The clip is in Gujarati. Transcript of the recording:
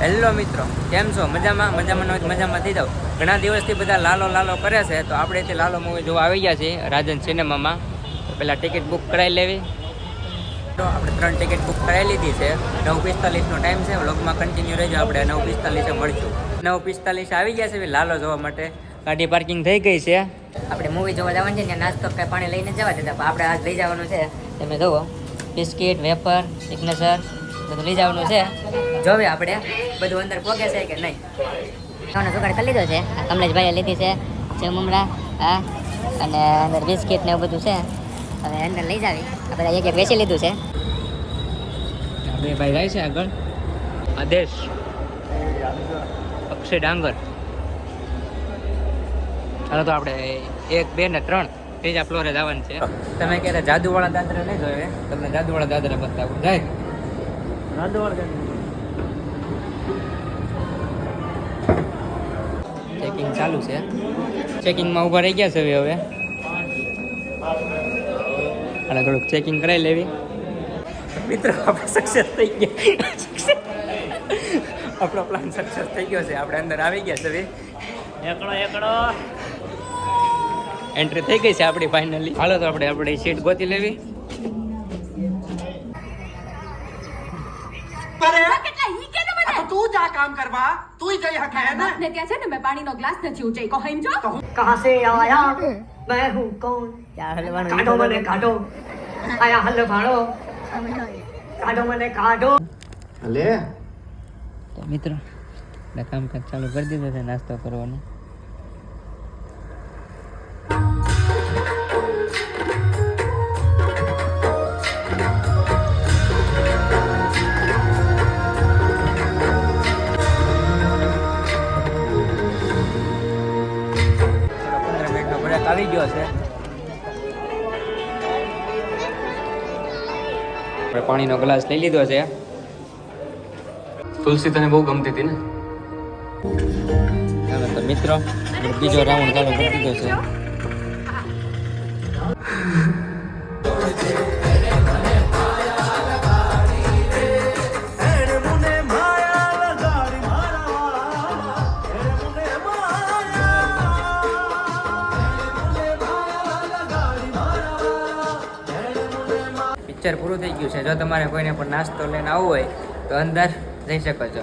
હેલો મિત્રો, કેમ છો? મજામાં મજામાં થઈ જાવ. ઘણા દિવસથી બધા લાલો કરે છે, તો આપણે તે લાલો મૂવી જોવા આવી ગયા છીએ રાજન સિનેમામાં. તો પહેલાં ટિકિટ બુક કરાવી લેવી. તો આપણે 3 ટિકિટ બુક કરાવી લીધી છે. 9:45નો ટાઈમ છે. વ્લોગમાં કન્ટિન્યુ રહેજો. આપણે 9:45 મળશું. 9:45 આવી ગયા છે લાલો જોવા માટે. ગાડી પાર્કિંગ થઈ ગઈ છે. આપણે મૂવી જોવા જવાનું છે ને, નાસ્તો કે પાણી લઈને જવા દેતા, પણ આપણે આજ લઈ જવાનું છે. તમે જુઓ, બિસ્કિટ, વેફર, સિગ્નેચર બધું લઈ જવાનું છે. જોવે આપણે બધું અંદર પોગે છે કે નહીં. ખાવાનો જુગાડ કરી લીધો છે. કમલેશભાઈએ લીધી છે સેવ મમરા, હા, અને અંદર બિસ્કિટ ને એવું બધું છે. હવે અંદર લઈ જાવી. આ બધા એક વેચી લીધું છે. બે ભાઈ જાય છે આગળ. આદેશ, અક્ષય ડાંગર. ચાલો તો આપણે 1, 2 ને 3 ત્રીજા ફ્લોરે જવાનું છે. તમે કહેતા જાદુવાળા દાદરા નહીં જોયે, તમને જાદુવાળા દાદરા બતાવું. જાય જાદુવાળા ચેકિંગ ચાલુ છે. ચેકિંગમાં ઊભા રહી ગયા છે હવે. અને થોડુંક ચેકિંગ કરાવી લેવી. મિત્રો, આપણે સક્સેસ થઈ ગયા. આપણો પ્લાન સક્સેસ થઈ ગયો છે. આપણે અંદર આવી ગયા છે. એકડો એન્ટ્રી થઈ ગઈ છે આપણી ફાઇનલી. હાલો તો આપણે આપણી સીટ ગોતી લેવી. તું જા કામ કરવા, તું જઈ હકે હે ને. ને ત્યાં છે ને, મેં પાણીનો ગ્લાસ નથી ઊંચાઈ કહો એમ જો. कहां से आया मैं हूं कौन, काटो मने काटो, आया हल भाड़ो, काटो मने काटो. ले તો મિત્રો, આપણે કામકાજ ચાલુ કરી દીધું છે નાસ્તો કરવાનું. આવી ગયો છે. આપણે પાણીનો ગ્લાસ લઈ લીધો છે. તુલસી તને બહુ ગમતી હતી ને? ચાલો તો મિત્રો, બીજો રાઉન્ડ ચાલુ કરી દીધો છે. પિક્ચર પૂરું થઈ ગયું છે. જો તમારે કોઈને પણ નાસ્તો લઈને આવવો હોય તો અંદર જઈ શકો છો.